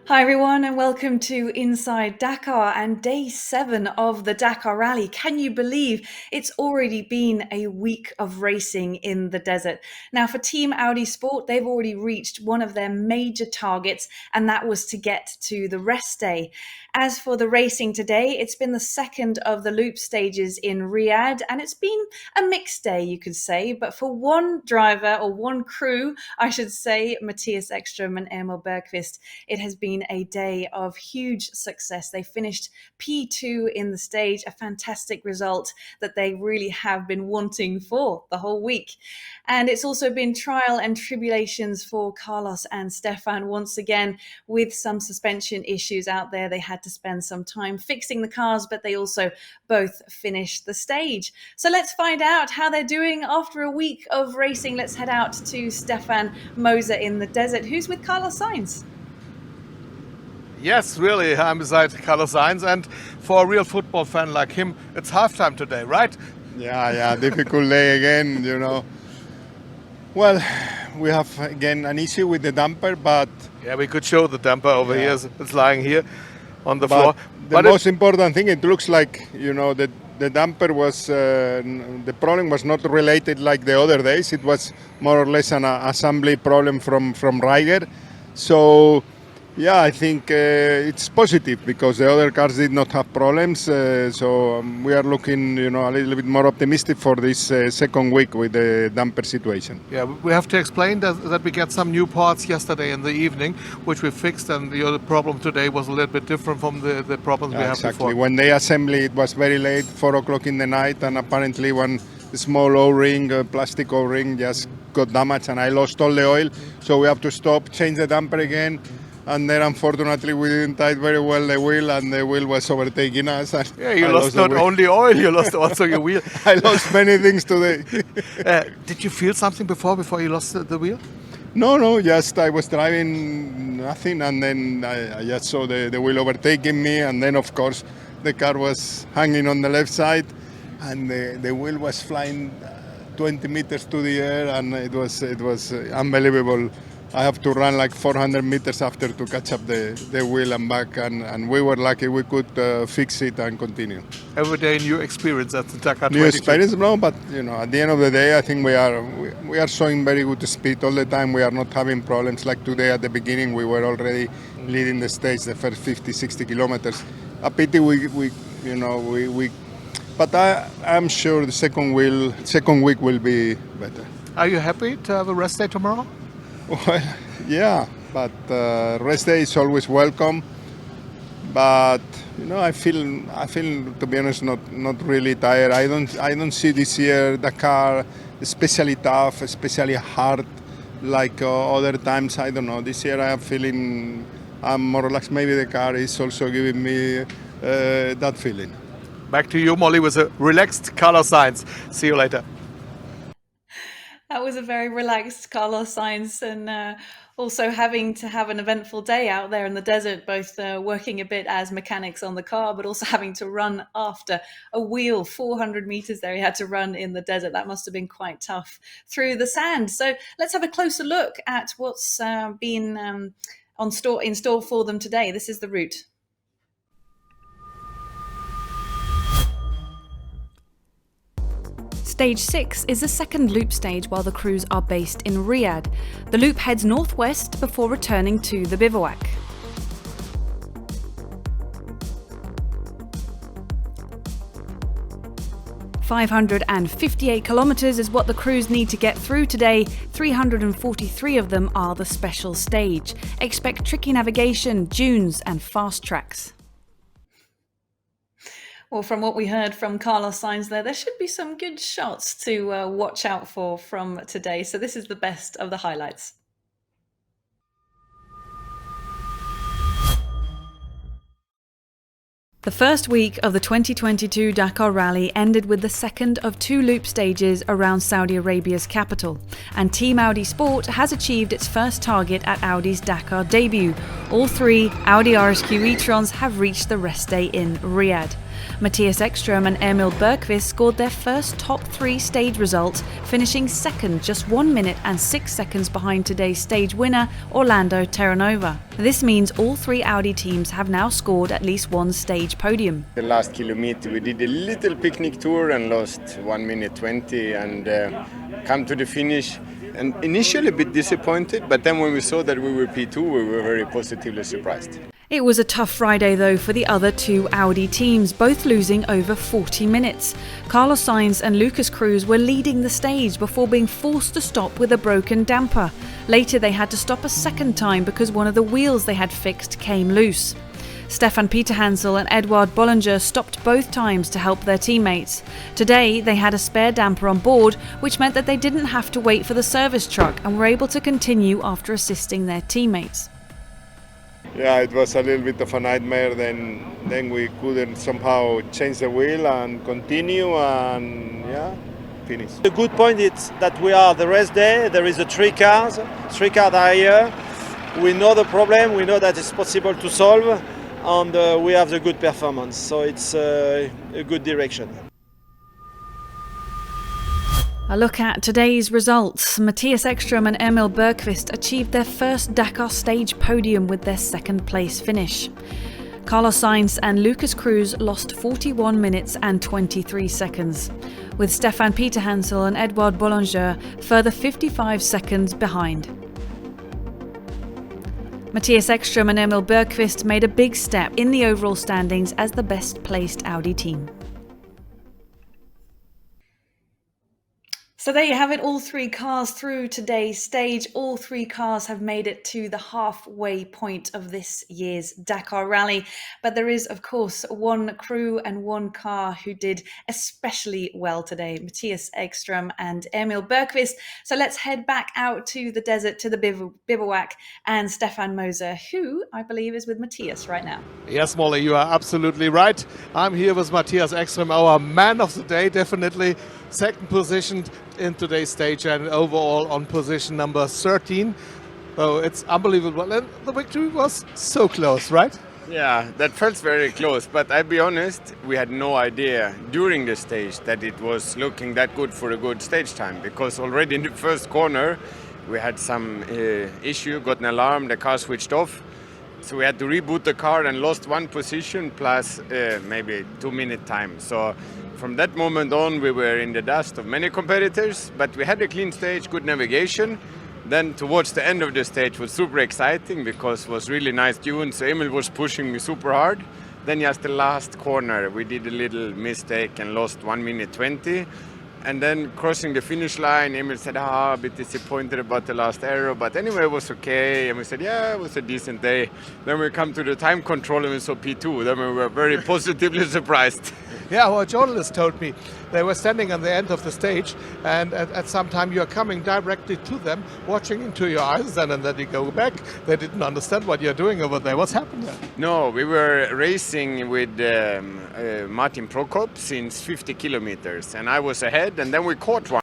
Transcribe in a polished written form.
Hi everyone and welcome to Inside Dakar and day 7 of the Dakar Rally. Can you believe it's already been a week of racing in the desert? Now for Team Audi Sport, they've already reached one of their major targets, and that was to get to the rest day. As for the racing today, it's been the second of the loop stages in Riyadh, and it's been a mixed day, you could say. But for one driver, or one crew, I should say, Mattias Ekström and Emil Bergvist, it has been a day of huge success. They finished P2 in the stage, a fantastic result that they really have been wanting for the whole week. And it's also been trial and tribulations for Carlos and Stefan once again, with some suspension issues out there. They had to spend some time fixing the cars, but they also both finished the stage. So let's find out how they're doing after a week of racing. Let's head out to Stefan Moser in the desert, who's with Carlos Sainz. Yes, really, I'm beside Carlos Sainz, and for a real football fan like him, it's halftime today, right? Yeah, difficult day again, Well, we have again an issue with the damper, but... Yeah, we could show the damper over here, it's lying here on the floor. The most important thing, it looks like, the damper was, the problem was not related like the other days. It was more or less an assembly problem from Riger. So... Yeah, I think it's positive because the other cars did not have problems. So we are looking, a little bit more optimistic for this second week with the damper situation. Yeah, we have to explain that we got some new parts yesterday in the evening, which we fixed, and the other problem today was a little bit different from the problems we had before. When they assembled it was very late, 4 o'clock in the night, and apparently one small O-ring, plastic O-ring just got damaged, and I lost all the oil. So we have to stop, change the damper again. And then unfortunately we didn't tie very well the wheel, and the wheel was overtaking us. Yeah, you lost not only oil, you lost also your wheel. I lost many things today. Did you feel something before you lost the wheel? No, just I was driving nothing, and then I just saw the wheel overtaking me, and then of course the car was hanging on the left side, and the wheel was flying 20 meters to the air, and it was unbelievable. I have to run like 400 meters after to catch up the wheel and back, and we were lucky we could fix it and continue. Every day new experience at the Dakar. New experience, no, but at the end of the day, I think we are showing very good speed all the time. We are not having problems like today. At the beginning, we were already leading the stage the first 50, 60 kilometers. A pity but I'm sure the second week will be better. Are you happy to have a rest day tomorrow? Well, yeah, but rest day is always welcome. But I feel to be honest not really tired. I don't see this year Dakar especially tough, especially hard like other times. I don't know. This year I am feeling I'm more relaxed. Maybe the car is also giving me that feeling. Back to you, Molly, with a relaxed Carlos Sainz. See you later. That was a very relaxed Carlos Sainz, and also having to have an eventful day out there in the desert, both working a bit as mechanics on the car, but also having to run after a wheel, 400 meters there he had to run in the desert. That must have been quite tough through the sand. So let's have a closer look at what's been in store for them today. This is the route. Stage 6 is the second loop stage while the crews are based in Riyadh. The loop heads northwest before returning to the bivouac. "558 kilometers is what the crews need to get through today. 343 of them are the special stage. Expect tricky navigation, dunes and fast tracks." Well, from what we heard from Carlos Sainz there should be some good shots to watch out for from today. So this is the best of the highlights. The first week of the 2022 Dakar Rally ended with the second of 2 loop stages around Saudi Arabia's capital, and Team Audi Sport has achieved its first target at Audi's Dakar debut. All 3 Audi RSQ e-trons have reached the rest day in Riyadh. Mattias Ekström and Emil Bergvist scored their first top 3 stage result, finishing second just 1 minute and 6 seconds behind today's stage winner, Orlando Terranova. This means all 3 Audi teams have now scored at least one stage podium. The last kilometer we did a little picnic tour and lost 1 minute 20 and come to the finish. And initially a bit disappointed, but then when we saw that we were P2, we were very positively surprised. It was a tough Friday though for the other 2 Audi teams, both losing over 40 minutes. Carlos Sainz and Lucas Cruz were leading the stage before being forced to stop with a broken damper. Later they had to stop a second time because one of the wheels they had fixed came loose. Stefan Peterhansel and Edouard Bollinger stopped both times to help their teammates. Today they had a spare damper on board, which meant that they didn't have to wait for the service truck and were able to continue after assisting their teammates. Yeah, it was a little bit of a nightmare. Then we couldn't somehow change the wheel and continue and finish. The good point is that we are the rest day. There is 3 cars are here. We know the problem. We know that it's possible to solve. And we have the good performance, so it's a good direction. A look at today's results. Mattias Ekström and Emil Bergvist achieved their first Dakar stage podium with their second place finish. Carlos Sainz and Lucas Cruz lost 41 minutes and 23 seconds, with Stefan Peterhansel and Edouard Bollinger further 55 seconds behind. Mattias Ekström and Emil Bergvist made a big step in the overall standings as the best placed Audi team. So there you have it, all 3 cars through today's stage. All 3 cars have made it to the halfway point of this year's Dakar Rally. But there is, of course, one crew and one car who did especially well today, Mattias Ekström and Emil Bergvist. So let's head back out to the desert, to the bivouac, and Stefan Moser, who I believe is with Mattias right now. Yes, Molly, you are absolutely right. I'm here with Mattias Ekström, our man of the day, definitely. Second position in today's stage and overall on position number 13. So it's unbelievable. And the victory was so close, right? Yeah, that felt very close. But I'll be honest, we had no idea during the stage that it was looking that good for a good stage time. Because already in the first corner, we had some issue, got an alarm, the car switched off. So we had to reboot the car and lost 1 position plus maybe 2-minute time. So from that moment on, we were in the dust of many competitors, but we had a clean stage, good navigation. Then towards the end of the stage was super exciting because it was really nice tune. So Emil was pushing me super hard. Then just the last corner, we did a little mistake and lost 1 minute 20. And then crossing the finish line, Emil said, a bit disappointed about the last arrow. But anyway, it was okay. And we said, yeah, it was a decent day. Then we come to the time control and we saw P2. Then we were very positively surprised. Yeah, our journalist told me they were standing on the end of the stage and at some time you're coming directly to them, watching into your eyes, and then you go back. They didn't understand what you're doing over there. What's happened? No, we were racing with Martin Prokop since 50 kilometers and I was ahead and then we caught one.